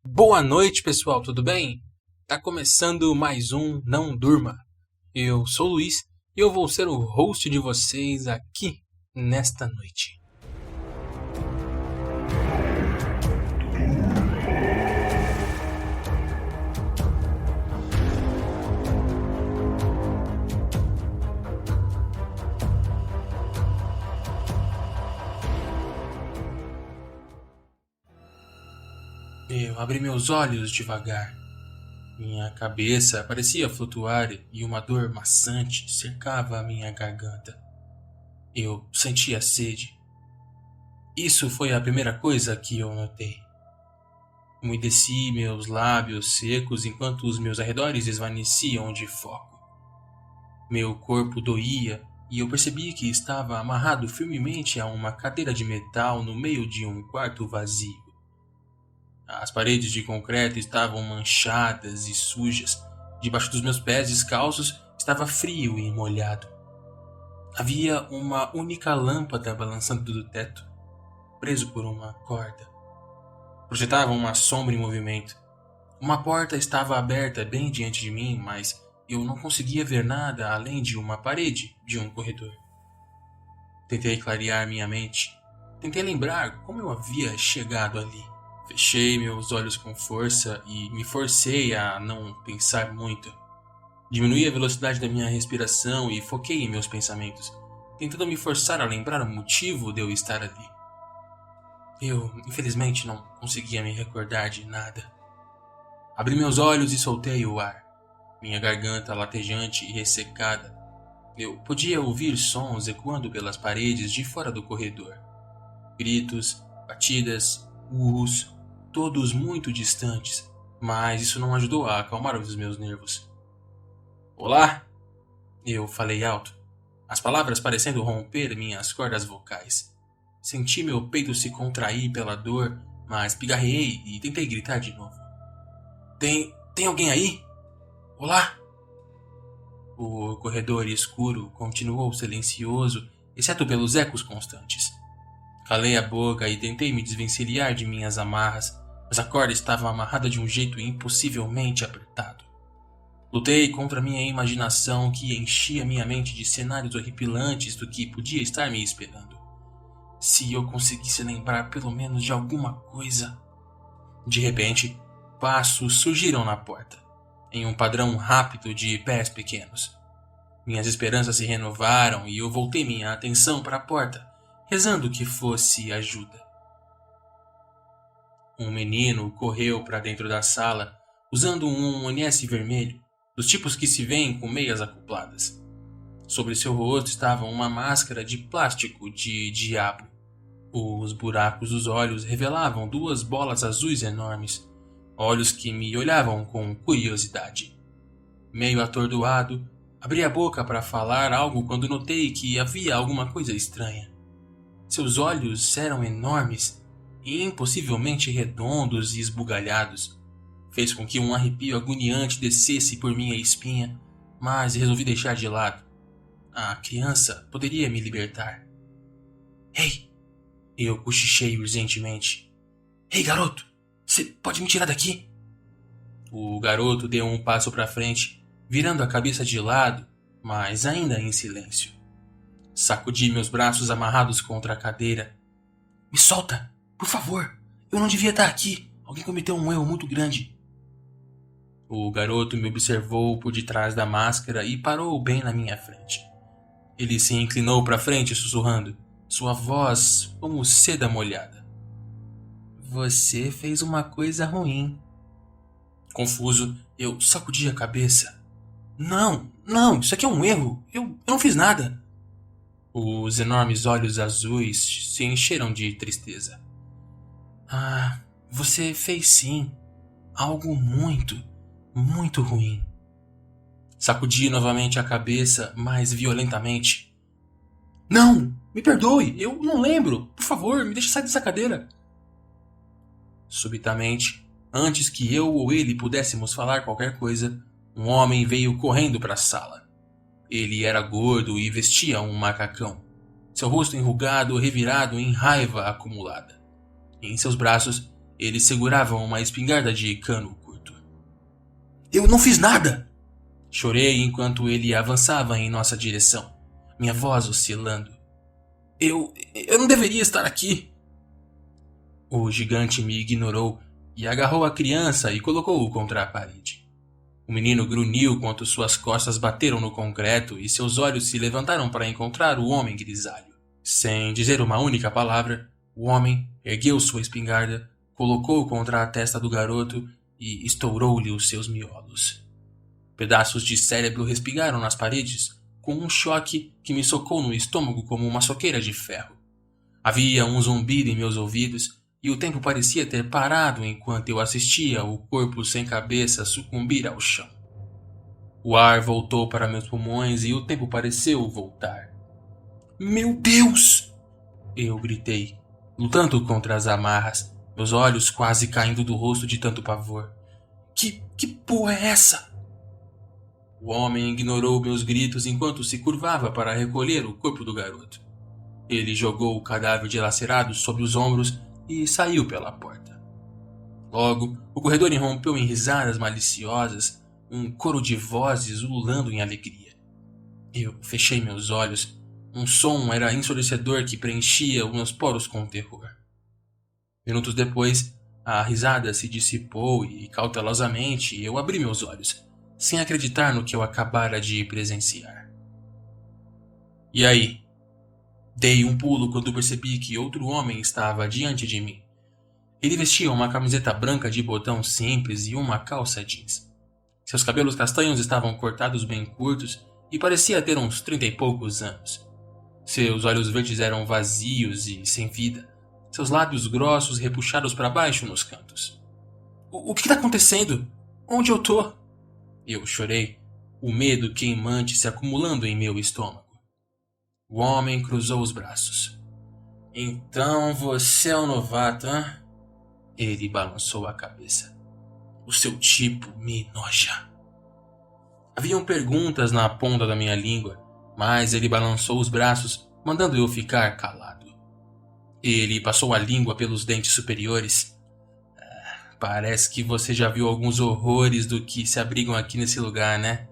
Boa noite, pessoal, tudo bem? Tá começando mais um Não Durma. Eu sou o Luiz e eu vou ser o host de vocês aqui nesta noite. Eu abri meus olhos devagar. Minha cabeça parecia flutuar e uma dor maçante cercava a minha garganta. Eu sentia sede. Isso foi a primeira coisa que eu notei. Umedeci meus lábios secos enquanto os meus arredores esvaneciam de foco. Meu corpo doía e eu percebi que estava amarrado firmemente a uma cadeira de metal no meio de um quarto vazio. As paredes de concreto estavam manchadas e sujas. Debaixo dos meus pés descalços estava frio e molhado. Havia uma única lâmpada balançando do teto, preso por uma corda. Projetava uma sombra em movimento. Uma porta estava aberta bem diante de mim, mas eu não conseguia ver nada além de uma parede de um corredor. Tentei clarear minha mente. Tentei lembrar como eu havia chegado ali. Fechei meus olhos com força e me forcei a não pensar muito. Diminui a velocidade da minha respiração e foquei em meus pensamentos, tentando me forçar a lembrar o motivo de eu estar ali. Eu, infelizmente, não conseguia me recordar de nada. Abri meus olhos e soltei o ar, minha garganta latejante e ressecada. Eu podia ouvir sons ecoando pelas paredes de fora do corredor. Gritos, batidas, urros, todos muito distantes, mas isso não ajudou a acalmar os meus nervos. Olá! Eu falei alto, as palavras parecendo romper minhas cordas vocais. Senti meu peito se contrair pela dor, mas pigarreei e tentei gritar de novo. Tem alguém aí? Olá! O corredor escuro continuou silencioso, exceto pelos ecos constantes. Calei a boca e tentei me desvencilhar de minhas amarras, mas a corda estava amarrada de um jeito impossivelmente apertado. Lutei contra minha imaginação que enchia minha mente de cenários horripilantes do que podia estar me esperando. Se eu conseguisse lembrar pelo menos de alguma coisa... De repente, passos surgiram na porta, em um padrão rápido de pés pequenos. Minhas esperanças se renovaram e eu voltei minha atenção para a porta, rezando que fosse ajuda. Um menino correu para dentro da sala, usando um onesse vermelho, dos tipos que se vêem com meias acopladas. Sobre seu rosto estava uma máscara de plástico de diabo. Os buracos dos olhos revelavam duas bolas azuis enormes, olhos que me olhavam com curiosidade. Meio atordoado, abri a boca para falar algo quando notei que havia alguma coisa estranha. Seus olhos eram enormes e impossivelmente redondos e esbugalhados. Fez com que um arrepio agoniante descesse por minha espinha, mas resolvi deixar de lado. A criança poderia me libertar. Ei! Eu cochichei urgentemente. Ei, garoto! Você pode me tirar daqui? O garoto deu um passo para frente, virando a cabeça de lado, mas ainda em silêncio. Sacudi meus braços amarrados contra a cadeira. Me solta, por favor. Eu não devia estar aqui. Alguém cometeu um erro muito grande. O garoto me observou por detrás da máscara e parou bem na minha frente. Ele se inclinou para frente sussurrando, sua voz como seda molhada. Você fez uma coisa ruim. Confuso, eu sacudi a cabeça. Não, isso aqui é um erro. Eu não fiz nada. Os enormes olhos azuis se encheram de tristeza. Ah, você fez sim. Algo muito, muito ruim. Sacudi novamente a cabeça, mais violentamente. Não! Me perdoe! Eu não lembro! Por favor, me deixe sair dessa cadeira! Subitamente, antes que eu ou ele pudéssemos falar qualquer coisa, um homem veio correndo para a sala. Ele era gordo e vestia um macacão, seu rosto enrugado revirado em raiva acumulada. Em seus braços, Ele segurava uma espingarda de cano curto. Eu não fiz nada! Chorei enquanto ele avançava em nossa direção, minha voz oscilando. Eu não deveria estar aqui! O gigante me ignorou e agarrou a criança e colocou-o contra a parede. O menino grunhiu quando suas costas bateram no concreto e seus olhos se levantaram para encontrar o homem grisalho. Sem dizer uma única palavra, o homem ergueu sua espingarda, colocou contra a testa do garoto e estourou-lhe os seus miolos. Pedaços de cérebro respingaram nas paredes, com um choque que me socou no estômago como uma soqueira de ferro. Havia um zumbido em meus ouvidos e o tempo parecia ter parado enquanto eu assistia o corpo sem cabeça sucumbir ao chão. O ar voltou para meus pulmões e o tempo pareceu voltar. Meu Deus! Eu gritei, lutando contra as amarras, meus olhos quase caindo do rosto de tanto pavor. Que porra é essa? O homem ignorou meus gritos enquanto se curvava para recolher o corpo do garoto. Ele jogou o cadáver dilacerado sobre os ombros e saiu pela porta. Logo, o corredor irrompeu em risadas maliciosas, um coro de vozes ululando em alegria. Eu fechei meus olhos. Um som era ensurdecedor que preenchia os meus poros com terror. Minutos depois, a risada se dissipou e, cautelosamente, eu abri meus olhos, sem acreditar no que eu acabara de presenciar. E aí? Dei um pulo quando percebi que outro homem estava diante de mim. Ele vestia uma camiseta branca de botão simples e uma calça jeans. Seus cabelos castanhos estavam cortados bem curtos e parecia ter uns 30 e poucos anos. Seus olhos verdes eram vazios e sem vida, seus lábios grossos repuxados para baixo nos cantos. O que está acontecendo? Onde eu tô? Eu chorei, o medo queimante se acumulando em meu estômago. O homem cruzou os braços. Então você é um novato, hã? Ele balançou a cabeça. O seu tipo me enoja. Haviam perguntas na ponta da minha língua, mas ele balançou os braços, mandando eu ficar calado. Ele passou a língua pelos dentes superiores. Parece que você já viu alguns horrores do que se abrigam aqui nesse lugar, né?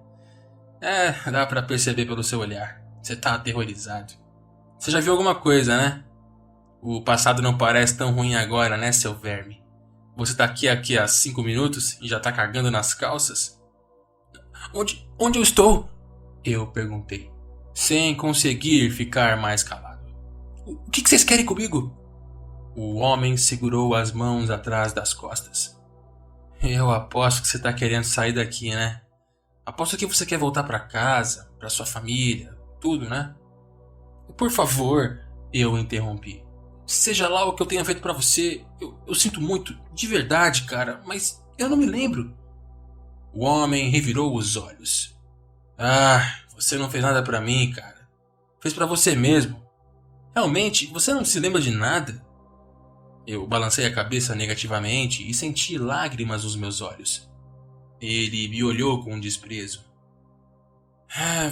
Dá pra perceber pelo seu olhar. Você tá aterrorizado. Você já viu alguma coisa, né? O passado não parece tão ruim agora, né, seu verme? Você tá aqui há 5 minutos e já tá cagando nas calças? Onde eu estou? Eu perguntei, sem conseguir ficar mais calado. O que vocês querem comigo? O homem segurou as mãos atrás das costas. Eu aposto que você tá querendo sair daqui, né? Aposto que você quer voltar pra casa, pra sua família, tudo, né? Por favor, eu interrompi. Seja lá o que eu tenha feito pra você, eu sinto muito, de verdade, cara, mas eu não me lembro. O homem revirou os olhos. Você não fez nada pra mim, cara. Fez pra você mesmo. Realmente, você não se lembra de nada? Eu balancei a cabeça negativamente e senti lágrimas nos meus olhos. Ele me olhou com desprezo.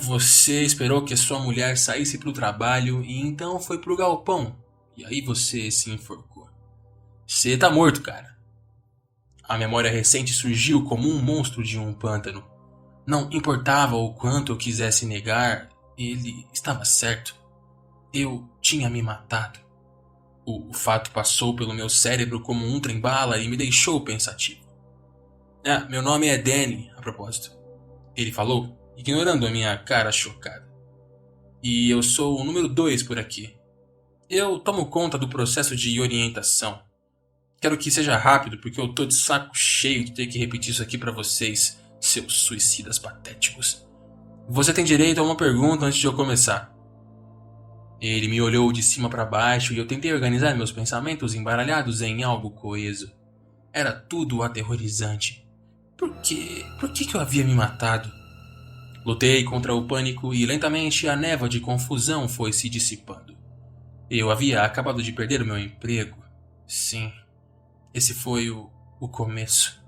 Você esperou que a sua mulher saísse pro trabalho e então foi pro galpão. E aí você se enforcou. Você tá morto, cara. A memória recente surgiu como um monstro de um pântano. Não importava o quanto eu quisesse negar, ele estava certo. Eu tinha me matado. O fato passou pelo meu cérebro como um trem-bala e me deixou pensativo. Meu nome é Danny, a propósito. Ele falou, ignorando a minha cara chocada. E eu sou o número 2 por aqui. Eu tomo conta do processo de orientação. Quero que seja rápido, porque eu tô de saco cheio de ter que repetir isso aqui pra vocês, seus suicidas patéticos. Você tem direito a uma pergunta antes de eu começar. Ele me olhou de cima para baixo e eu tentei organizar meus pensamentos embaralhados em algo coeso. Era tudo aterrorizante. Por que eu havia me matado? Lutei contra o pânico e lentamente a névoa de confusão foi se dissipando. Eu havia acabado de perder o meu emprego. Sim, esse foi o começo.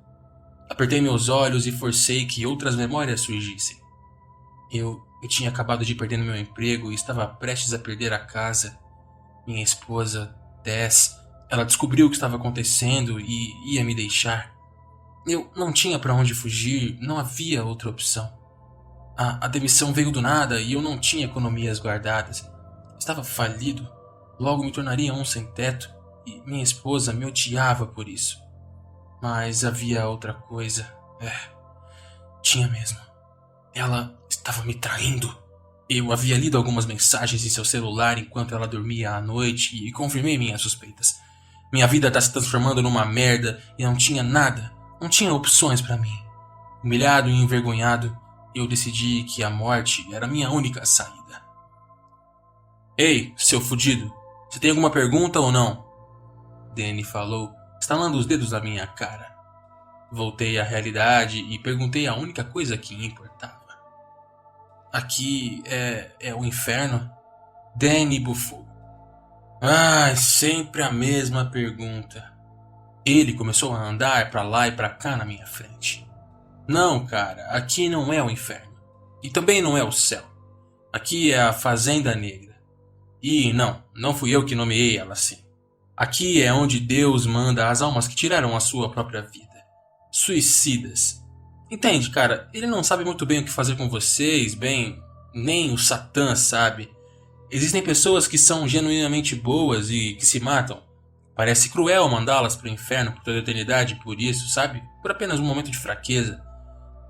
Apertei meus olhos e forcei que outras memórias surgissem. Eu tinha acabado de perder meu emprego e estava prestes a perder a casa. Minha esposa, Tess, Ela descobriu o que estava acontecendo e ia me deixar. Eu não tinha para onde fugir, não havia outra opção. A demissão veio do nada e eu não tinha economias guardadas. Estava falido, logo me tornaria um sem teto e minha esposa me odiava por isso. Mas havia outra coisa. Tinha mesmo. Ela estava me traindo. Eu havia lido algumas mensagens em seu celular enquanto ela dormia à noite e confirmei minhas suspeitas. Minha vida está se transformando numa merda e não tinha nada, não tinha opções para mim. Humilhado e envergonhado, eu decidi que a morte era a minha única saída. Ei, seu fudido, você tem alguma pergunta ou não? Danny falou, estalando os dedos na minha cara. Voltei à realidade e perguntei a única coisa que importava. Aqui é o inferno? Danny bufou. Sempre a mesma pergunta. Ele começou a andar pra lá e pra cá na minha frente. Não, cara, aqui não é o inferno. E também não é o céu. Aqui é a Fazenda Negra. E não fui eu que nomeei ela assim. Aqui é onde Deus manda as almas que tiraram a sua própria vida. Suicidas. Entende, cara? Ele não sabe muito bem o que fazer com vocês, nem o Satã sabe. Existem pessoas que são genuinamente boas e que se matam. Parece cruel mandá-las para o inferno por toda a eternidade por isso, sabe? Por apenas um momento de fraqueza.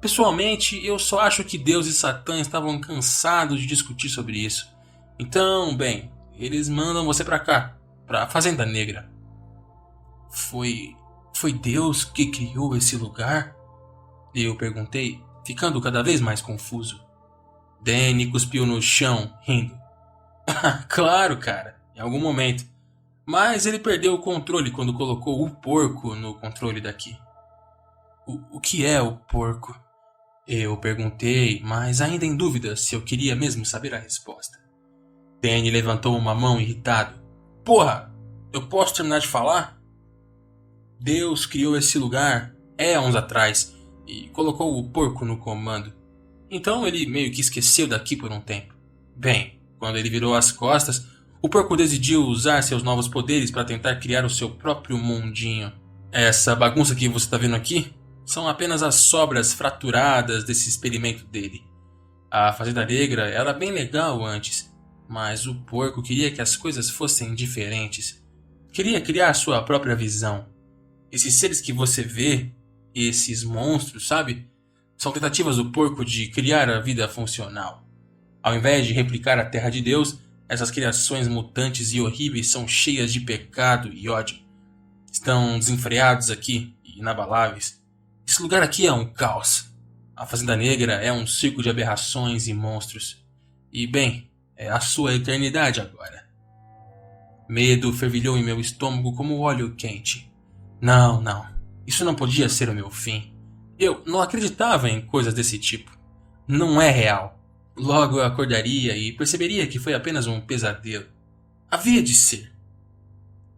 Pessoalmente, eu só acho que Deus e Satã estavam cansados de discutir sobre isso. Então, eles mandam você pra cá, pra Fazenda Negra. Foi Deus que criou esse lugar? Eu perguntei, ficando cada vez mais confuso. Danny cuspiu no chão, rindo. Claro, cara, em algum momento. Mas ele perdeu o controle quando colocou o porco no controle daqui. O que é o porco? Eu perguntei, mas ainda em dúvida se eu queria mesmo saber a resposta. Danny levantou uma mão irritado. Porra, eu posso terminar de falar? Deus criou esse lugar anos atrás e colocou o porco no comando. Então ele meio que esqueceu daqui por um tempo. Quando ele virou as costas, o porco decidiu usar seus novos poderes para tentar criar o seu próprio mundinho. Essa bagunça que você está vendo aqui são apenas as sobras fraturadas desse experimento dele. A Fazenda Negra era bem legal antes, mas o porco queria que as coisas fossem diferentes. Queria criar sua própria visão. Esses seres que você vê, esses monstros, sabe? São tentativas do porco de criar a vida funcional. Ao invés de replicar a terra de Deus, essas criações mutantes e horríveis são cheias de pecado e ódio. Estão desenfreados aqui e inabaláveis. Esse lugar aqui é um caos. A Fazenda Negra é um circo de aberrações e monstros. E, é a sua eternidade agora. Medo fervilhou em meu estômago como óleo quente. Não. Isso não podia ser o meu fim. Eu não acreditava em coisas desse tipo. Não é real. Logo eu acordaria e perceberia que foi apenas um pesadelo. Havia de ser.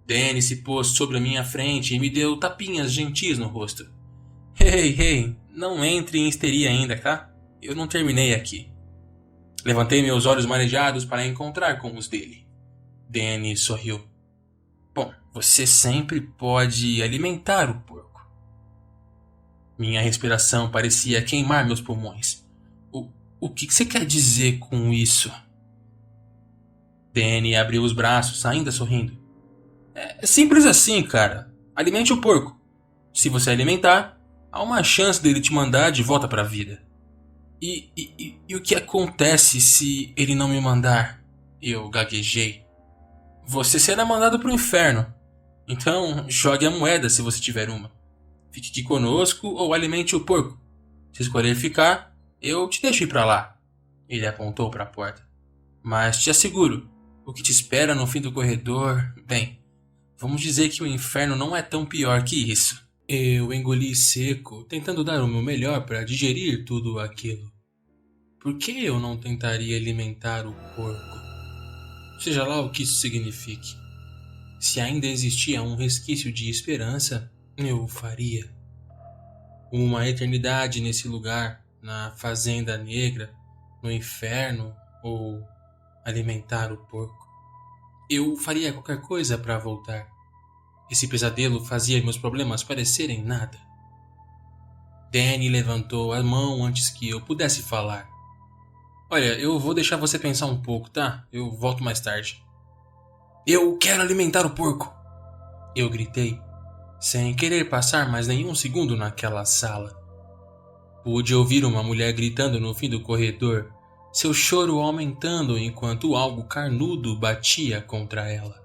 Danny se pôs sobre a minha frente e me deu tapinhas gentis no rosto. Hey, não entre em histeria ainda, tá? Eu não terminei aqui. Levantei meus olhos marejados para encontrar com os dele. Danny sorriu. Bom, você sempre pode alimentar o porco. Minha respiração parecia queimar meus pulmões. O que você quer dizer com isso? Danny abriu os braços, ainda sorrindo. É simples assim, cara. Alimente o porco. Se você alimentar, há uma chance dele te mandar de volta para a vida. E o que acontece se ele não me mandar? Eu gaguejei. Você será mandado pro inferno. Então, jogue a moeda se você tiver uma. Fique aqui conosco ou alimente o porco. Se escolher ficar, eu te deixo ir pra lá. Ele apontou para a porta. Mas te asseguro, o que te espera no fim do corredor... vamos dizer que o inferno não é tão pior que isso. Eu engoli seco, tentando dar o meu melhor para digerir tudo aquilo. Por que eu não tentaria alimentar o porco? Seja lá o que isso signifique. Se ainda existia um resquício de esperança, eu o faria. Uma eternidade nesse lugar, na Fazenda Negra, no inferno, ou alimentar o porco. Eu faria qualquer coisa para voltar. Esse pesadelo fazia meus problemas parecerem nada. Danny levantou a mão antes que eu pudesse falar. Olha, eu vou deixar você pensar um pouco, tá? Eu volto mais tarde. Eu quero alimentar o porco! Eu gritei, sem querer passar mais nenhum segundo naquela sala. Pude ouvir uma mulher gritando no fim do corredor, seu choro aumentando enquanto algo carnudo batia contra ela.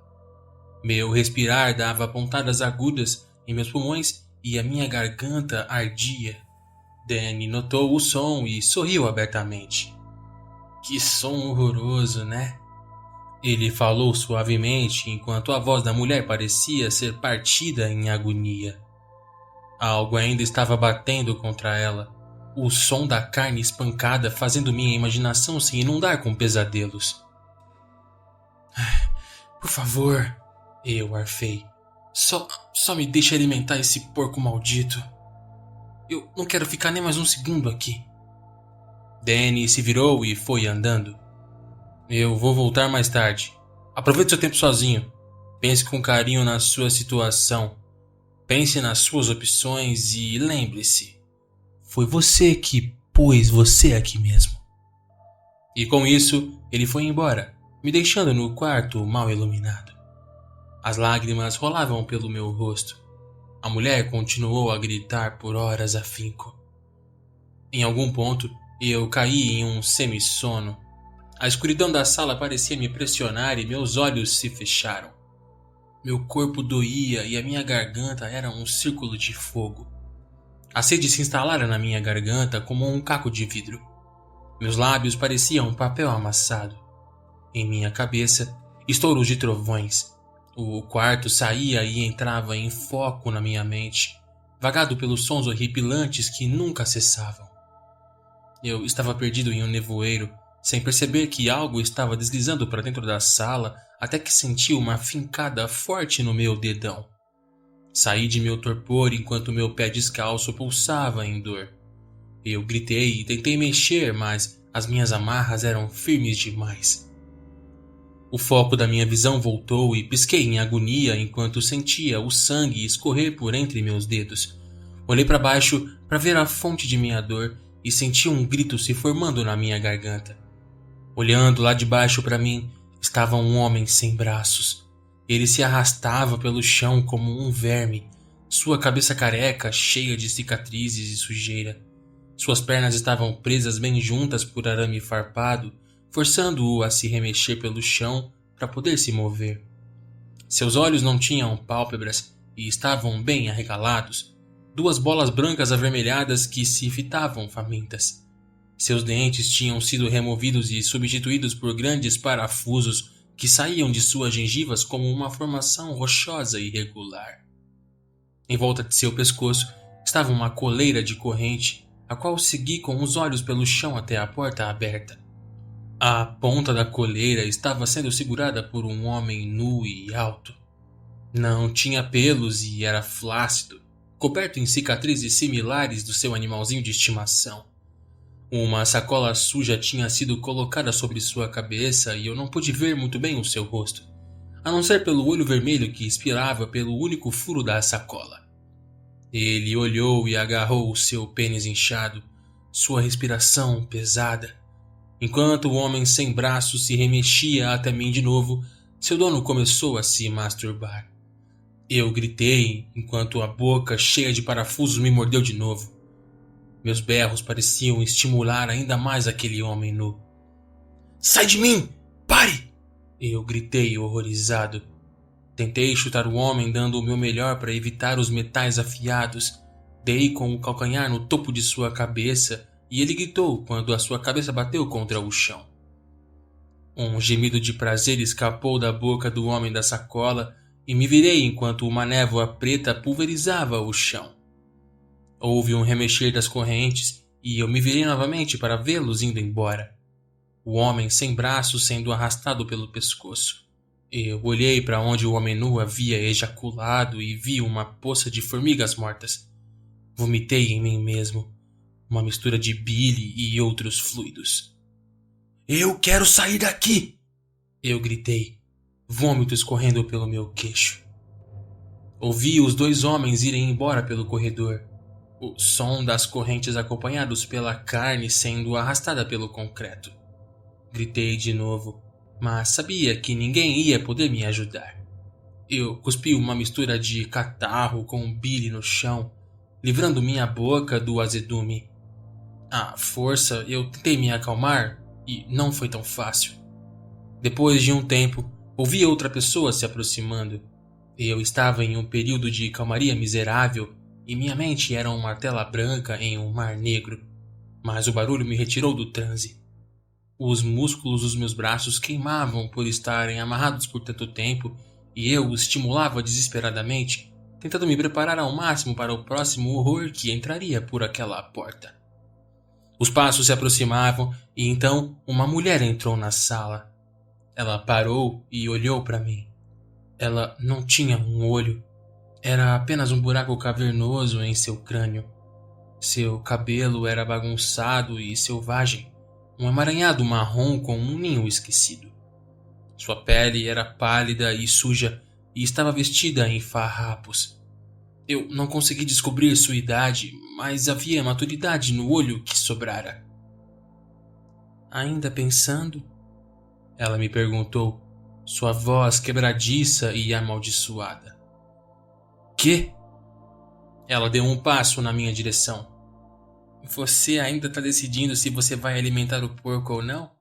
Meu respirar dava pontadas agudas em meus pulmões e a minha garganta ardia. Danny notou o som e sorriu abertamente. Que som horroroso, né? Ele falou suavemente enquanto a voz da mulher parecia ser partida em agonia. Algo ainda estava batendo contra ela. O som da carne espancada fazendo minha imaginação se inundar com pesadelos. Por favor, eu arfei. Só me deixe alimentar esse porco maldito. Eu não quero ficar nem mais um segundo aqui. Danny se virou e foi andando. Eu vou voltar mais tarde. Aproveite seu tempo sozinho. Pense com carinho na sua situação. Pense nas suas opções e lembre-se. Foi você que pôs você aqui mesmo. E com isso, ele foi embora, me deixando no quarto mal iluminado. As lágrimas rolavam pelo meu rosto. A mulher continuou a gritar por horas a finco. Em algum ponto, eu caí em um semissono. A escuridão da sala parecia me pressionar e meus olhos se fecharam. Meu corpo doía e a minha garganta era um círculo de fogo. A sede se instalara na minha garganta como um caco de vidro. Meus lábios pareciam um papel amassado. Em minha cabeça, estouros de trovões. O quarto saía e entrava em foco na minha mente, vagado pelos sons horripilantes que nunca cessavam. Eu estava perdido em um nevoeiro, sem perceber que algo estava deslizando para dentro da sala até que senti uma fincada forte no meu dedão. Saí de meu torpor enquanto meu pé descalço pulsava em dor. Eu gritei e tentei mexer, mas as minhas amarras eram firmes demais. O foco da minha visão voltou e pisquei em agonia enquanto sentia o sangue escorrer por entre meus dedos. Olhei para baixo para ver a fonte de minha dor e senti um grito se formando na minha garganta. Olhando lá de baixo para mim, estava um homem sem braços. Ele se arrastava pelo chão como um verme, sua cabeça careca cheia de cicatrizes e sujeira. Suas pernas estavam presas bem juntas por arame farpado, forçando-o a se remexer pelo chão para poder se mover. Seus olhos não tinham pálpebras e estavam bem arregalados, duas bolas brancas avermelhadas que se fitavam famintas. Seus dentes tinham sido removidos e substituídos por grandes parafusos que saíam de suas gengivas como uma formação rochosa e irregular. Em volta de seu pescoço estava uma coleira de corrente, a qual segui com os olhos pelo chão até a porta aberta. A ponta da coleira estava sendo segurada por um homem nu e alto. Não tinha pelos e era flácido, coberto em cicatrizes similares do seu animalzinho de estimação. Uma sacola suja tinha sido colocada sobre sua cabeça e eu não pude ver muito bem o seu rosto, a não ser pelo olho vermelho que espirava pelo único furo da sacola. Ele olhou e agarrou o seu pênis inchado, sua respiração pesada. Enquanto o homem sem braços se remexia até mim de novo, seu dono começou a se masturbar. Eu gritei enquanto a boca cheia de parafusos me mordeu de novo. Meus berros pareciam estimular ainda mais aquele homem nu. Sai de mim! Pare! Eu gritei horrorizado. Tentei chutar o homem dando o meu melhor para evitar os metais afiados. Dei com o calcanhar no topo de sua cabeça e ele gritou quando a sua cabeça bateu contra o chão. Um gemido de prazer escapou da boca do homem da sacola e me virei enquanto uma névoa preta pulverizava o chão. Houve um remexer das correntes e eu me virei novamente para vê-los indo embora. O homem sem braços sendo arrastado pelo pescoço. Eu olhei para onde o homem nu havia ejaculado e vi uma poça de formigas mortas. Vomitei em mim mesmo, uma mistura de bile e outros fluidos. Eu quero sair daqui! Eu gritei, vômito escorrendo pelo meu queixo. Ouvi os dois homens irem embora pelo corredor, o som das correntes acompanhados pela carne sendo arrastada pelo concreto. Gritei de novo, mas sabia que ninguém ia poder me ajudar. Eu cuspi uma mistura de catarro com bile no chão, livrando minha boca do azedume. À força, eu tentei me acalmar e não foi tão fácil. Depois de um tempo, ouvi outra pessoa se aproximando. Eu estava em um período de calmaria miserável e minha mente era uma tela branca em um mar negro. Mas o barulho me retirou do transe. Os músculos dos meus braços queimavam por estarem amarrados por tanto tempo e eu os estimulava desesperadamente, tentando me preparar ao máximo para o próximo horror que entraria por aquela porta. Os passos se aproximavam e então uma mulher entrou na sala. Ela parou e olhou para mim. Ela não tinha um olho. Era apenas um buraco cavernoso em seu crânio. Seu cabelo era bagunçado e selvagem, um emaranhado marrom com um ninho esquecido. Sua pele era pálida e suja e estava vestida em farrapos. Eu não consegui descobrir sua idade, mas havia maturidade no olho que sobrara. Ainda pensando? Ela me perguntou, sua voz quebradiça e amaldiçoada. Quê? Ela deu um passo na minha direção. Você ainda está decidindo se você vai alimentar o porco ou não?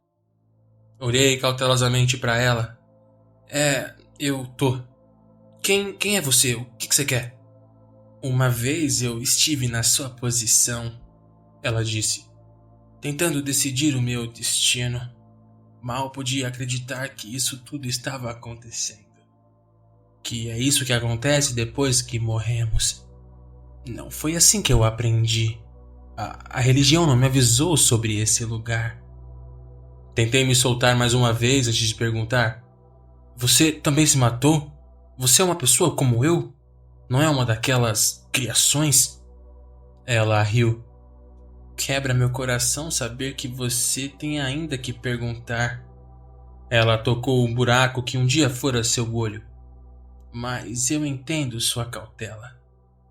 Olhei cautelosamente para ela. Eu tô. Quem é você? O que você quer? Uma vez eu estive na sua posição, ela disse, tentando decidir o meu destino. Mal podia acreditar que isso tudo estava acontecendo. Que é isso que acontece depois que morremos. Não foi assim que eu aprendi. A religião não me avisou sobre esse lugar. Tentei me soltar mais uma vez antes de perguntar. Você também se matou? Você é uma pessoa como eu? Não é uma daquelas criações? Ela riu. Quebra meu coração saber que você tem ainda que perguntar. Ela tocou o buraco que um dia fora seu olho. Mas eu entendo sua cautela.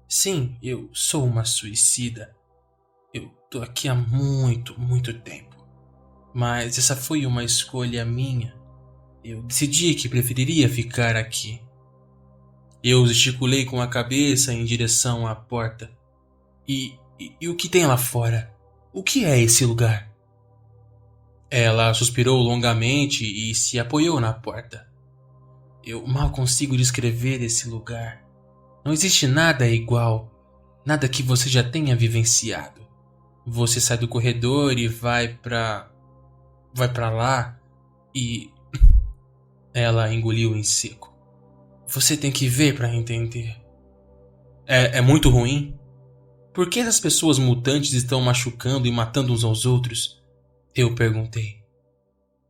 Sim, eu sou uma suicida. Eu tô aqui há muito, muito tempo. Mas essa foi uma escolha minha. Eu decidi que preferiria ficar aqui. Eu gesticulei com a cabeça em direção à porta. E o que tem lá fora? O que é esse lugar? Ela suspirou longamente e se apoiou na porta. Eu mal consigo descrever esse lugar. Não existe nada igual. Nada que você já tenha vivenciado. Você sai do corredor e vai pra lá e... Ela engoliu em seco. Você tem que ver pra entender. É muito ruim? Por que essas pessoas mutantes estão machucando e matando uns aos outros? Eu perguntei.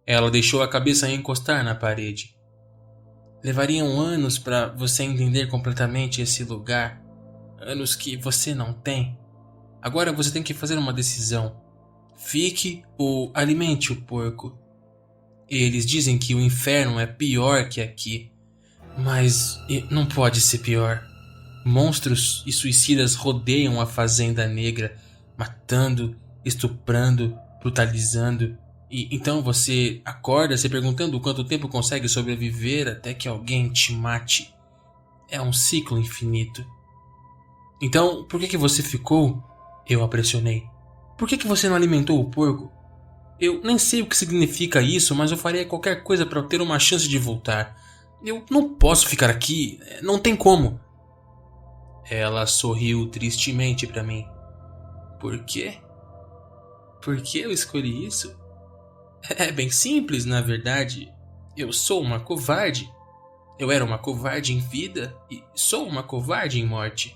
Ela deixou a cabeça encostar na parede. Levariam anos para você entender completamente esse lugar. Anos que você não tem. Agora você tem que fazer uma decisão. Fique ou alimente o porco. Eles dizem que o inferno é pior que aqui. Mas não pode ser pior. Monstros e suicidas rodeiam a Fazenda Negra, matando, estuprando, brutalizando. E então você acorda se perguntando quanto tempo consegue sobreviver até que alguém te mate. É um ciclo infinito. Então, por que você ficou? Eu a pressionei. Por que você não alimentou o porco? Eu nem sei o que significa isso, mas eu faria qualquer coisa para ter uma chance de voltar. Eu não posso ficar aqui, não tem como. Ela sorriu tristemente para mim. Por quê? Por que eu escolhi isso? É bem simples, na verdade. Eu sou uma covarde. Eu era uma covarde em vida e sou uma covarde em morte.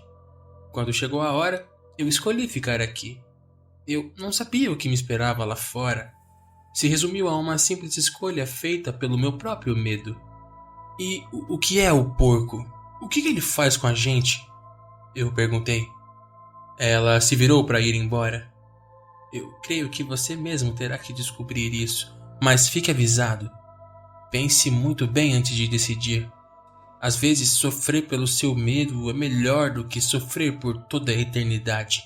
Quando chegou a hora, eu escolhi ficar aqui. Eu não sabia o que me esperava lá fora. Se resumiu a uma simples escolha feita pelo meu próprio medo. E o que é o porco? O que ele faz com a gente? Eu perguntei. Ela se virou para ir embora. Eu creio que você mesmo terá que descobrir isso, mas fique avisado. Pense muito bem antes de decidir. Às vezes, sofrer pelo seu medo é melhor do que sofrer por toda a eternidade.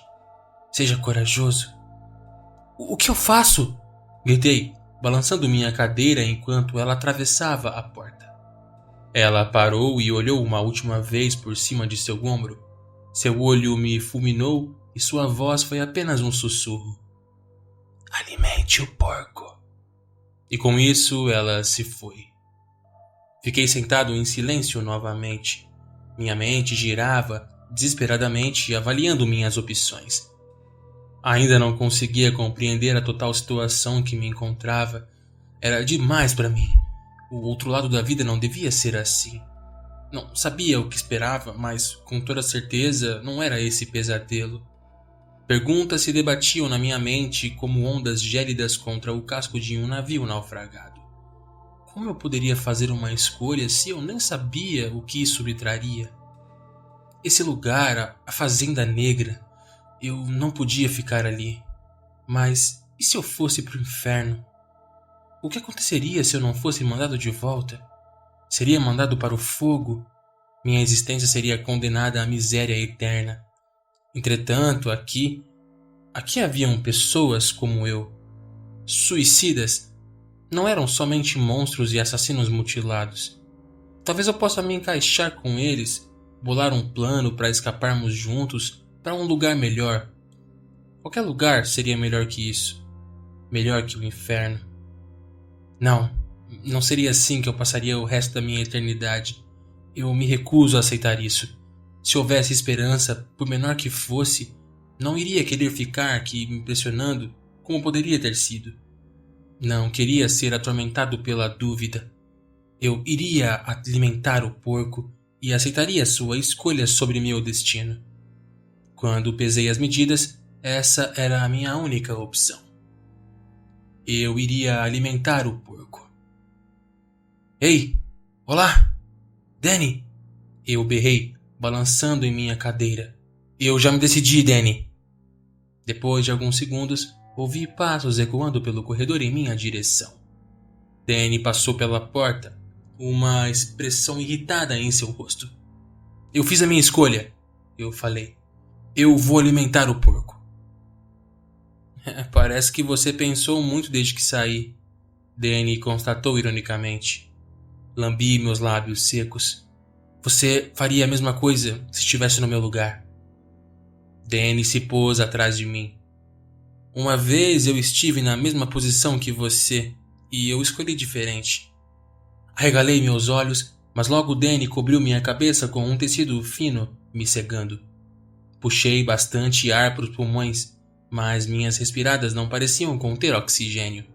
Seja corajoso. O que eu faço? Gritei, balançando minha cadeira enquanto ela atravessava a porta. Ela parou e olhou uma última vez por cima de seu ombro. Seu olho me fulminou e sua voz foi apenas um sussurro. Alimente o porco. E com isso ela se foi. Fiquei sentado em silêncio novamente. Minha mente girava desesperadamente avaliando minhas opções. Ainda não conseguia compreender a total situação que me encontrava. Era demais para mim. O outro lado da vida não devia ser assim. Não sabia o que esperava, mas com toda certeza não era esse pesadelo. Perguntas se debatiam na minha mente como ondas gélidas contra o casco de um navio naufragado. Como eu poderia fazer uma escolha se eu nem sabia o que isso me traria? Esse lugar, a Fazenda Negra, eu não podia ficar ali. Mas e se eu fosse para o inferno? O que aconteceria se eu não fosse mandado de volta? Seria mandado para o fogo? Minha existência seria condenada à miséria eterna. Entretanto, aqui haviam pessoas como eu. Suicidas. Não eram somente monstros e assassinos mutilados. Talvez eu possa me encaixar com eles, bolar um plano para escaparmos juntos para um lugar melhor. Qualquer lugar seria melhor que isso. Melhor que o inferno. Não seria assim que eu passaria o resto da minha eternidade. Eu me recuso a aceitar isso. Se houvesse esperança, por menor que fosse, não iria querer ficar aqui me impressionando como poderia ter sido. Não queria ser atormentado pela dúvida. Eu iria alimentar o porco e aceitaria sua escolha sobre meu destino. Quando pesei as medidas, essa era a minha única opção. Eu iria alimentar o porco. Ei! Olá! Danny! Eu berrei, balançando em minha cadeira. Eu já me decidi, Danny! Depois de alguns segundos, ouvi passos ecoando pelo corredor em minha direção. Danny passou pela porta, uma expressão irritada em seu rosto. Eu fiz a minha escolha, eu falei. Eu vou alimentar o porco. Parece que você pensou muito desde que saí, Danny constatou ironicamente. Lambi meus lábios secos. Você faria a mesma coisa se estivesse no meu lugar. Danny se pôs atrás de mim. Uma vez eu estive na mesma posição que você e eu escolhi diferente. Arregalei meus olhos, mas logo Danny cobriu minha cabeça com um tecido fino, me cegando. Puxei bastante ar para os pulmões, mas minhas respiradas não pareciam conter oxigênio.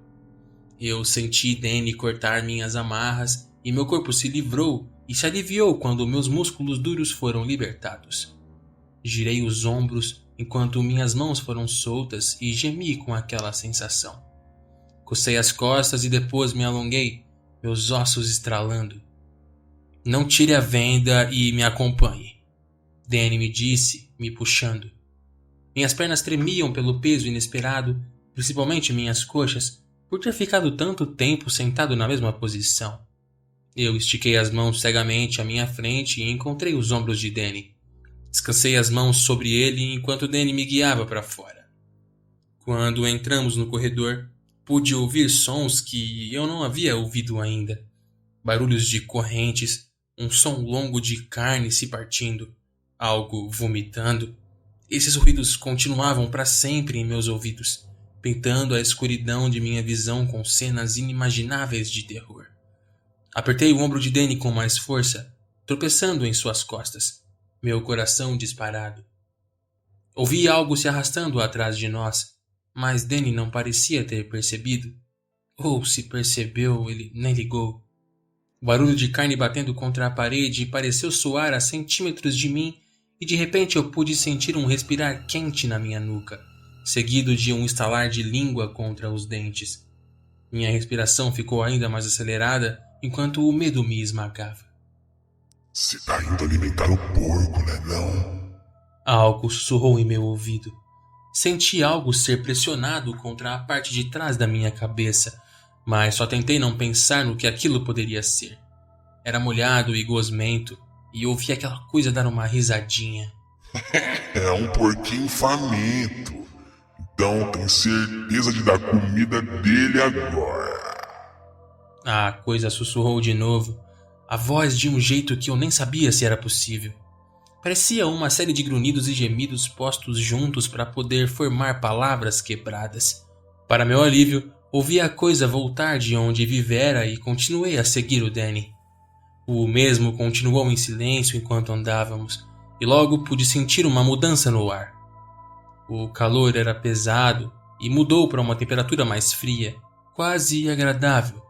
Eu senti Danny cortar minhas amarras e meu corpo se livrou e se aliviou quando meus músculos duros foram libertados. Girei os ombros enquanto minhas mãos foram soltas e gemi com aquela sensação. Cocei as costas e depois me alonguei, meus ossos estralando. Não tire a venda e me acompanhe, Danny me disse, me puxando. Minhas pernas tremiam pelo peso inesperado, principalmente minhas coxas, por ter ficado tanto tempo sentado na mesma posição. Eu estiquei as mãos cegamente à minha frente e encontrei os ombros de Danny. Descansei as mãos sobre ele enquanto Danny me guiava para fora. Quando entramos no corredor, pude ouvir sons que eu não havia ouvido ainda. Barulhos de correntes, um som longo de carne se partindo, algo vomitando. Esses ruídos continuavam para sempre em meus ouvidos, pintando a escuridão de minha visão com cenas inimagináveis de terror. Apertei o ombro de Danny com mais força, tropeçando em suas costas, meu coração disparado. Ouvi algo se arrastando atrás de nós, mas Danny não parecia ter percebido. Ou se percebeu, ele nem ligou. O barulho de carne batendo contra a parede pareceu soar a centímetros de mim e de repente eu pude sentir um respirar quente na minha nuca, seguido de um estalar de língua contra os dentes. Minha respiração ficou ainda mais acelerada enquanto o medo me esmagava. Você tá indo alimentar o porco, né não? Algo sussurrou em meu ouvido. Senti algo ser pressionado contra a parte de trás da minha cabeça, mas só tentei não pensar no que aquilo poderia ser. Era molhado e gosmento, e eu ouvi aquela coisa dar uma risadinha. É um porquinho faminto. Então tem certeza de dar comida dele agora. A coisa sussurrou de novo, a voz de um jeito que eu nem sabia se era possível. Parecia uma série de grunhidos e gemidos postos juntos para poder formar palavras quebradas. Para meu alívio, ouvi a coisa voltar de onde vivera e continuei a seguir o Danny. O mesmo continuou em silêncio enquanto andávamos, e logo pude sentir uma mudança no ar. O calor era pesado e mudou para uma temperatura mais fria, quase agradável,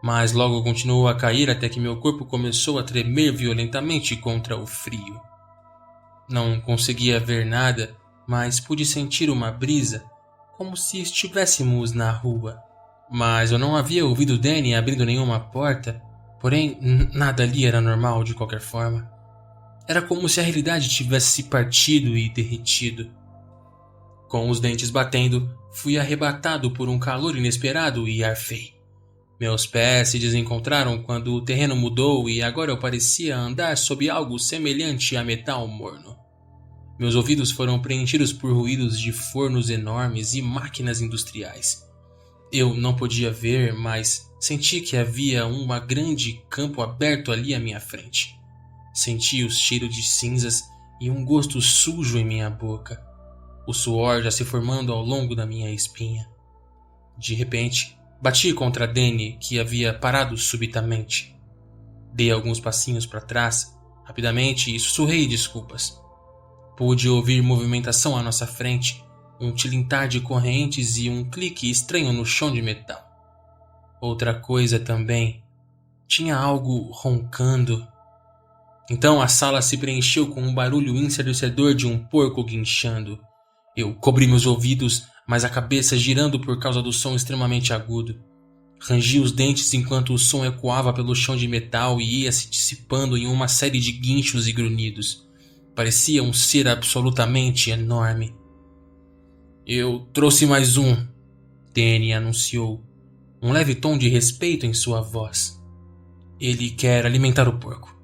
mas logo continuou a cair até que meu corpo começou a tremer violentamente contra o frio. Não conseguia ver nada, mas pude sentir uma brisa, como se estivéssemos na rua. Mas eu não havia ouvido Danny abrindo nenhuma porta, porém nada ali era normal de qualquer forma. Era como se a realidade tivesse se partido e derretido. Com os dentes batendo, fui arrebatado por um calor inesperado e arfei. Meus pés se desencontraram quando o terreno mudou e agora eu parecia andar sob algo semelhante a metal morno. Meus ouvidos foram preenchidos por ruídos de fornos enormes e máquinas industriais. Eu não podia ver, mas senti que havia um grande campo aberto ali à minha frente. Senti o cheiro de cinzas e um gosto sujo em minha boca. O suor já se formando ao longo da minha espinha. De repente, bati contra Danny, que havia parado subitamente. Dei alguns passinhos para trás, rapidamente, e sussurrei desculpas. Pude ouvir movimentação à nossa frente, um tilintar de correntes e um clique estranho no chão de metal. Outra coisa também. Tinha algo roncando. Então a sala se preencheu com um barulho ensurdecedor de um porco guinchando. Eu cobri meus ouvidos, mas a cabeça girando por causa do som extremamente agudo. Rangi os dentes enquanto o som ecoava pelo chão de metal e ia se dissipando em uma série de guinchos e grunhidos. Parecia um ser absolutamente enorme. Eu trouxe mais um, Danny anunciou, um leve tom de respeito em sua voz. Ele quer alimentar o porco.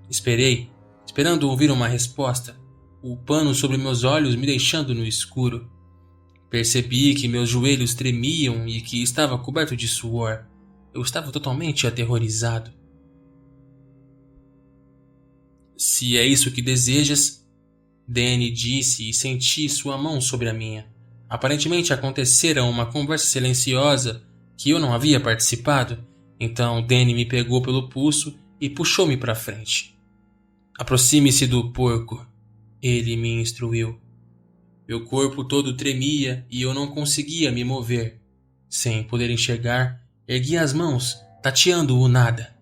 Esperei, esperando ouvir uma resposta, o pano sobre meus olhos me deixando no escuro. Percebi que meus joelhos tremiam e que estava coberto de suor. Eu estava totalmente aterrorizado. Se é isso que desejas, Danny disse e senti sua mão sobre a minha. Aparentemente acontecera uma conversa silenciosa que eu não havia participado, então Danny me pegou pelo pulso e puxou-me para frente. Aproxime-se do porco, ele me instruiu. Meu corpo todo tremia e eu não conseguia me mover. Sem poder enxergar, ergui as mãos, tateando o nada,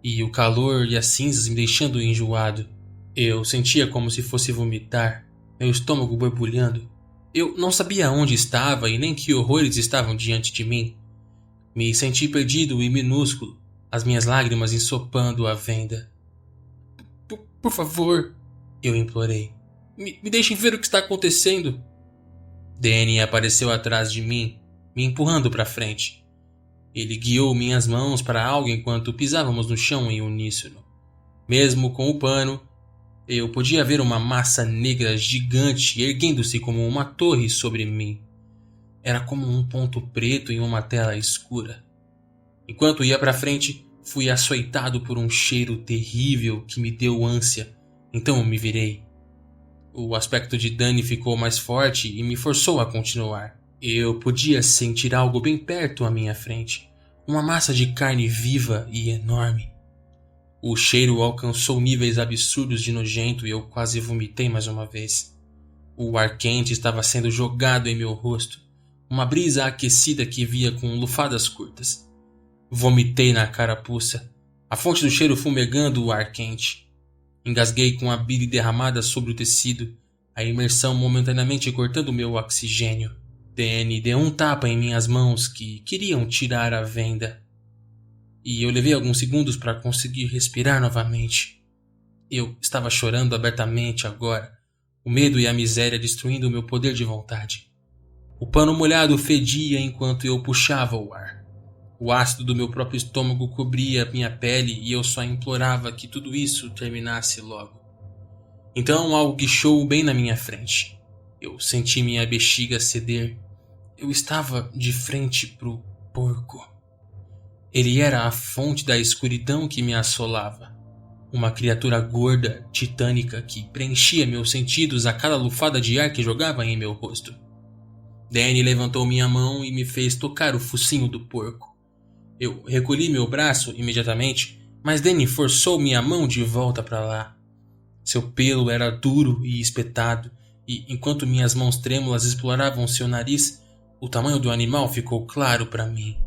e o calor e as cinzas me deixando enjoado. Eu sentia como se fosse vomitar, meu estômago borbulhando. Eu não sabia onde estava e nem que horrores estavam diante de mim. Me senti perdido e minúsculo, as minhas lágrimas ensopando a venda. Por favor, eu implorei. Me deixem ver o que está acontecendo. Danny apareceu atrás de mim, me empurrando para frente. Ele guiou minhas mãos para algo enquanto pisávamos no chão em uníssono. Mesmo com o pano, eu podia ver uma massa negra gigante erguendo-se como uma torre sobre mim. Era como um ponto preto em uma tela escura. Enquanto ia para frente, fui açoitado por um cheiro terrível que me deu ânsia, então eu me virei. O aspecto de Danny ficou mais forte e me forçou a continuar. Eu podia sentir algo bem perto à minha frente, uma massa de carne viva e enorme. O cheiro alcançou níveis absurdos de nojento e eu quase vomitei mais uma vez. O ar quente estava sendo jogado em meu rosto, uma brisa aquecida que via com lufadas curtas. Vomitei na carapuça, a fonte do cheiro fumegando o ar quente. Engasguei com a bile derramada sobre o tecido, a imersão momentaneamente cortando meu oxigênio. Danny deu um tapa em minhas mãos que queriam tirar a venda. E eu levei alguns segundos para conseguir respirar novamente. Eu estava chorando abertamente agora, o medo e a miséria destruindo o meu poder de vontade. O pano molhado fedia enquanto eu puxava o ar. O ácido do meu próprio estômago cobria minha pele e eu só implorava que tudo isso terminasse logo. Então algo guinchou bem na minha frente. Eu senti minha bexiga ceder. Eu estava de frente pro porco. Ele era a fonte da escuridão que me assolava. Uma criatura gorda, titânica, que preenchia meus sentidos a cada lufada de ar que jogava em meu rosto. Danny levantou minha mão e me fez tocar o focinho do porco. Eu recolhi meu braço imediatamente, mas Danny forçou minha mão de volta para lá. Seu pelo era duro e espetado, e enquanto minhas mãos trêmulas exploravam seu nariz, o tamanho do animal ficou claro para mim.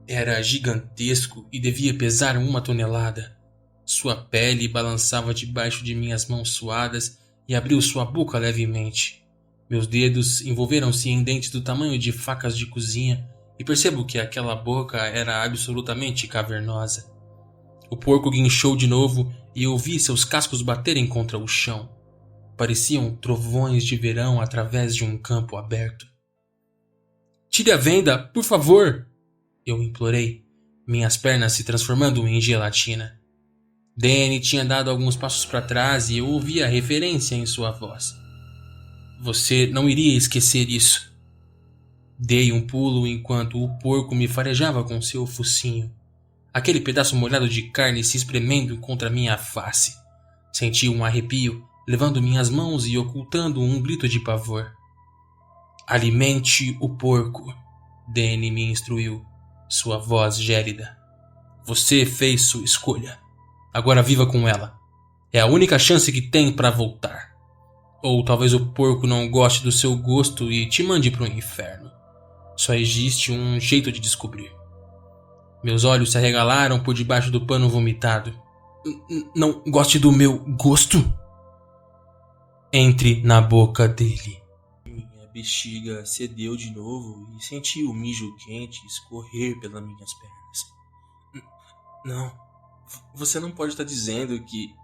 Era gigantesco e devia pesar 1 tonelada. Sua pele balançava debaixo de minhas mãos suadas e abriu sua boca levemente. Meus dedos envolveram-se em dentes do tamanho de facas de cozinha e percebo que aquela boca era absolutamente cavernosa. O porco guinchou de novo e eu vi seus cascos baterem contra o chão. Pareciam trovões de verão através de um campo aberto. "Tire a venda, por favor!" eu implorei, minhas pernas se transformando em gelatina. Danny tinha dado alguns passos para trás e eu ouvi a referência em sua voz. "Você não iria esquecer isso." Dei um pulo enquanto o porco me farejava com seu focinho. Aquele pedaço molhado de carne se espremendo contra minha face. Senti um arrepio, levando minhas mãos e ocultando um grito de pavor. "Alimente o porco", Danny me instruiu, sua voz gélida. "Você fez sua escolha. Agora viva com ela. É a única chance que tem para voltar. Ou talvez o porco não goste do seu gosto e te mande para o inferno. Só existe um jeito de descobrir." Meus olhos se arregalaram por debaixo do pano vomitado. "Não goste do meu gosto?" "Entre na boca dele." Minha bexiga cedeu de novo e senti o mijo quente escorrer pelas minhas pernas. "Não, você não pode estar dizendo que..."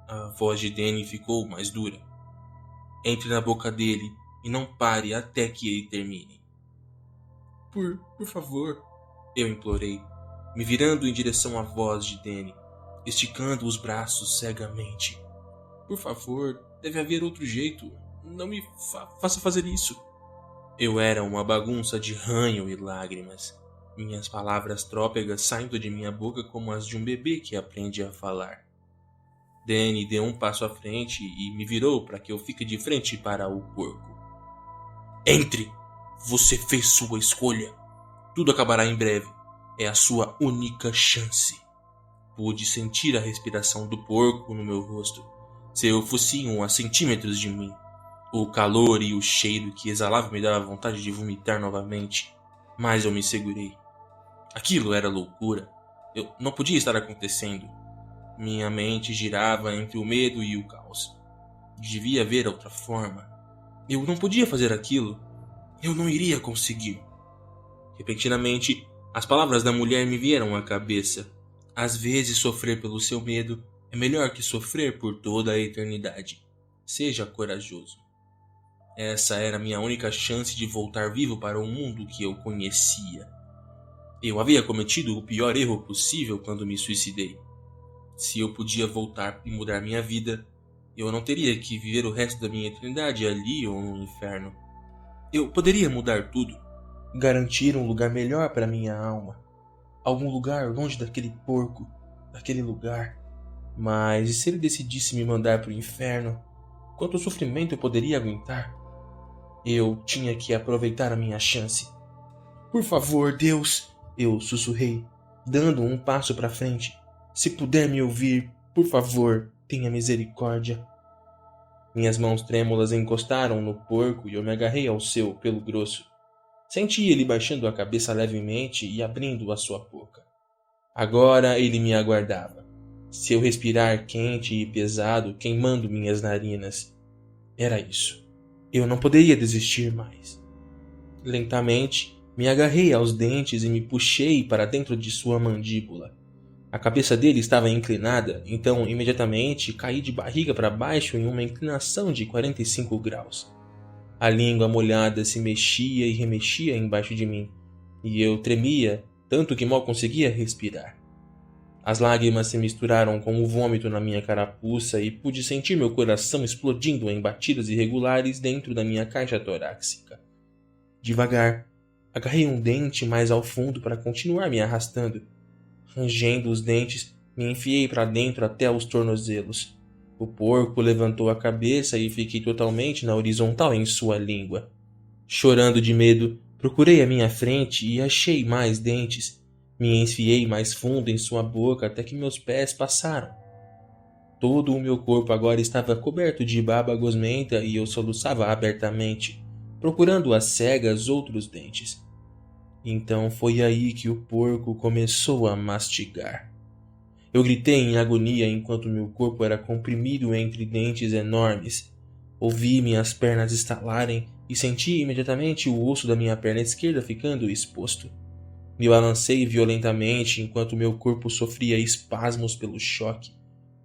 A voz de Danny ficou mais dura. "Entre na boca dele e não pare até que ele termine." Por favor, eu implorei, me virando em direção à voz de Danny, esticando os braços cegamente. "Por favor, deve haver outro jeito. Não me faça fazer isso." Eu era uma bagunça de ranho e lágrimas, minhas palavras trópegas saindo de minha boca como as de um bebê que aprende a falar. Danny deu um passo à frente e me virou para que eu fique de frente para o porco. "Entre! Você fez sua escolha. Tudo acabará em breve. É a sua única chance." Pude sentir a respiração do porco no meu rosto, seu focinho a centímetros de mim. O calor e o cheiro que exalava me dava vontade de vomitar novamente, mas eu me segurei. Aquilo era loucura. Eu não podia estar acontecendo. Minha mente girava entre o medo e o caos. Devia haver outra forma. Eu não podia fazer aquilo. Eu não iria conseguir. Repentinamente, as palavras da mulher me vieram à cabeça. Às vezes sofrer pelo seu medo é melhor que sofrer por toda a eternidade. Seja corajoso. Essa era minha única chance de voltar vivo para o mundo que eu conhecia. Eu havia cometido o pior erro possível quando me suicidei. Se eu podia voltar e mudar minha vida, eu não teria que viver o resto da minha eternidade ali ou no inferno. Eu poderia mudar tudo. Garantir um lugar melhor para minha alma. Algum lugar longe daquele porco, daquele lugar. Mas e se ele decidisse me mandar para o inferno? Quanto sofrimento eu poderia aguentar? Eu tinha que aproveitar a minha chance. "Por favor, Deus", eu sussurrei, dando um passo para frente. "Se puder me ouvir, por favor, tenha misericórdia." Minhas mãos trêmulas encostaram no porco e eu me agarrei ao seu pelo grosso. Senti ele baixando a cabeça levemente e abrindo a sua boca. Agora ele me aguardava. Seu respirar quente e pesado queimando minhas narinas. Era isso. Eu não poderia desistir mais. Lentamente, me agarrei aos dentes e me puxei para dentro de sua mandíbula. A cabeça dele estava inclinada, então imediatamente caí de barriga para baixo em uma inclinação de 45 graus. A língua molhada se mexia e remexia embaixo de mim, e eu tremia tanto que mal conseguia respirar. As lágrimas se misturaram com o vômito na minha carapuça e pude sentir meu coração explodindo em batidas irregulares dentro da minha caixa torácica. Devagar, agarrei um dente mais ao fundo para continuar me arrastando. Rangendo os dentes, me enfiei para dentro até os tornozelos. O porco levantou a cabeça e fiquei totalmente na horizontal em sua língua. Chorando de medo, procurei a minha frente e achei mais dentes. Me enfiei mais fundo em sua boca até que meus pés passaram. Todo o meu corpo agora estava coberto de baba gosmenta e eu soluçava abertamente, procurando às cegas outros dentes. Então foi aí que o porco começou a mastigar. Eu gritei em agonia enquanto meu corpo era comprimido entre dentes enormes. Ouvi minhas pernas estalarem e senti imediatamente o osso da minha perna esquerda ficando exposto. Me balancei violentamente enquanto meu corpo sofria espasmos pelo choque,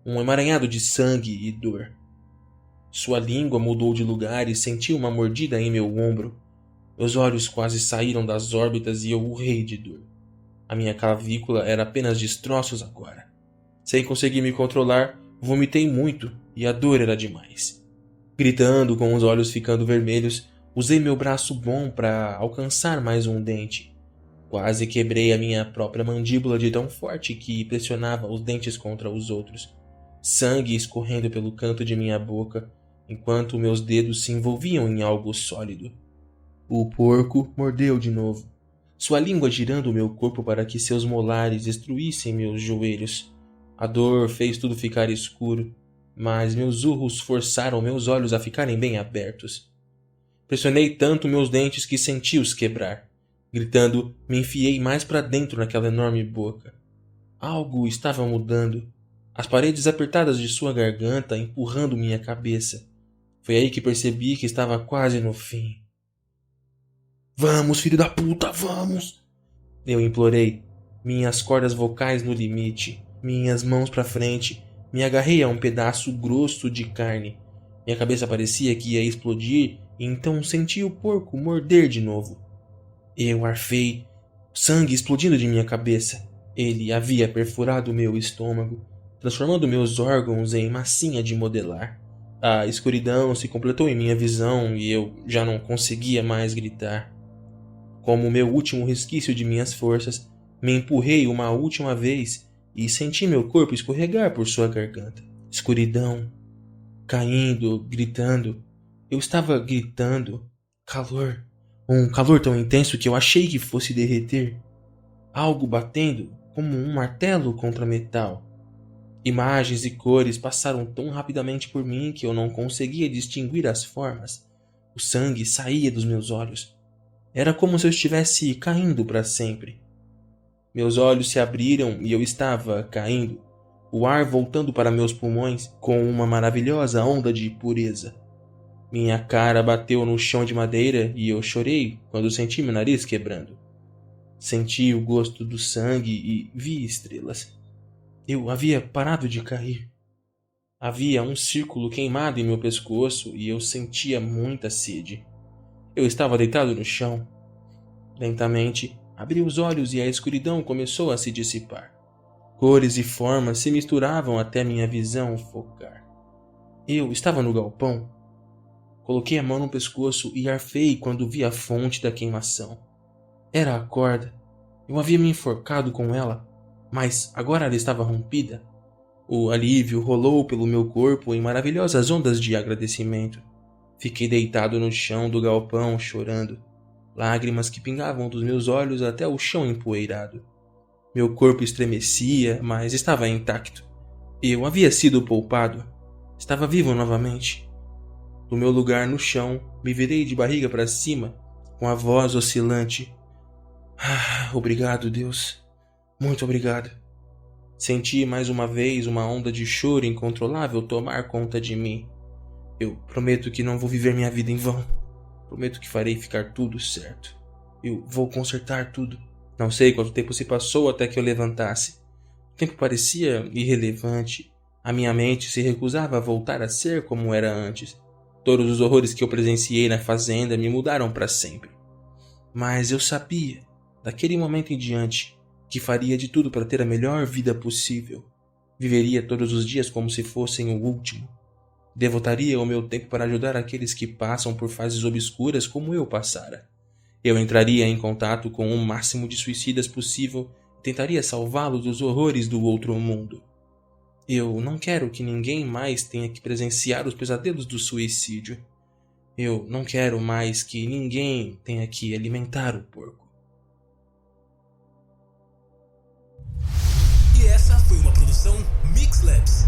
um emaranhado de sangue e dor. Sua língua mudou de lugar e senti uma mordida em meu ombro. Meus olhos quase saíram das órbitas e eu urrei de dor. A minha clavícula era apenas destroços agora. Sem conseguir me controlar, vomitei muito e a dor era demais. Gritando, com os olhos ficando vermelhos, usei meu braço bom para alcançar mais um dente. Quase quebrei a minha própria mandíbula de tão forte que pressionava os dentes contra os outros. Sangue escorrendo pelo canto de minha boca, enquanto meus dedos se envolviam em algo sólido. O porco mordeu de novo, sua língua girando o meu corpo para que seus molares destruíssem meus joelhos. A dor fez tudo ficar escuro, mas meus urros forçaram meus olhos a ficarem bem abertos. Pressionei tanto meus dentes que senti-os quebrar. Gritando, me enfiei mais para dentro naquela enorme boca. Algo estava mudando. As paredes apertadas de sua garganta empurrando minha cabeça. Foi aí que percebi que estava quase no fim. Vamos, filho da puta, vamos! Eu implorei, minhas cordas vocais no limite, minhas mãos para frente. Me agarrei a um pedaço grosso de carne. Minha cabeça parecia que ia explodir e então senti o porco morder de novo. Eu arfei, sangue explodindo de minha cabeça. Ele havia perfurado meu estômago, transformando meus órgãos em massinha de modelar. A escuridão se completou em minha visão e eu já não conseguia mais gritar. Como meu último resquício de minhas forças, me empurrei uma última vez e senti meu corpo escorregar por sua garganta. Escuridão, caindo, gritando. Eu estava gritando. Calor. Um calor tão intenso que eu achei que fosse derreter. Algo batendo como um martelo contra metal. Imagens e cores passaram tão rapidamente por mim que eu não conseguia distinguir as formas. O sangue saía dos meus olhos. Era como se eu estivesse caindo para sempre. Meus olhos se abriram e eu estava caindo, o ar voltando para meus pulmões com uma maravilhosa onda de pureza. Minha cara bateu no chão de madeira e eu chorei quando senti meu nariz quebrando. Senti o gosto do sangue e vi estrelas. Eu havia parado de cair. Havia um círculo queimado em meu pescoço e eu sentia muita sede. Eu estava deitado no chão. Lentamente, abri os olhos e a escuridão começou a se dissipar. Cores e formas se misturavam até minha visão focar. Eu estava no galpão. Coloquei a mão no pescoço e arfei quando vi a fonte da queimação. Era a corda. Eu havia me enforcado com ela, mas agora ela estava rompida. O alívio rolou pelo meu corpo em maravilhosas ondas de agradecimento. Fiquei deitado no chão do galpão, chorando. Lágrimas que pingavam dos meus olhos até o chão empoeirado. Meu corpo estremecia, mas estava intacto. Eu havia sido poupado. Estava vivo novamente. Do meu lugar no chão, me virei de barriga para cima, com a voz oscilante. Obrigado, Deus. Muito obrigado. Senti mais uma vez uma onda de choro incontrolável tomar conta de mim. Eu prometo que não vou viver minha vida em vão. Prometo que farei ficar tudo certo. Eu vou consertar tudo. Não sei quanto tempo se passou até que eu levantasse. O tempo parecia irrelevante. A minha mente se recusava a voltar a ser como era antes. Todos os horrores que eu presenciei na fazenda me mudaram para sempre. Mas eu sabia. daquele momento em diante, que faria de tudo para ter a melhor vida possível. Viveria todos os dias como se fossem o último. Devotaria o meu tempo para ajudar aqueles que passam por fases obscuras como eu passara. Eu entraria em contato com o máximo de suicidas possível e tentaria salvá-los dos horrores do outro mundo. Eu não quero que ninguém mais tenha que presenciar os pesadelos do suicídio. Eu não quero mais que ninguém tenha que alimentar o porco. E essa foi uma produção Mix Labs.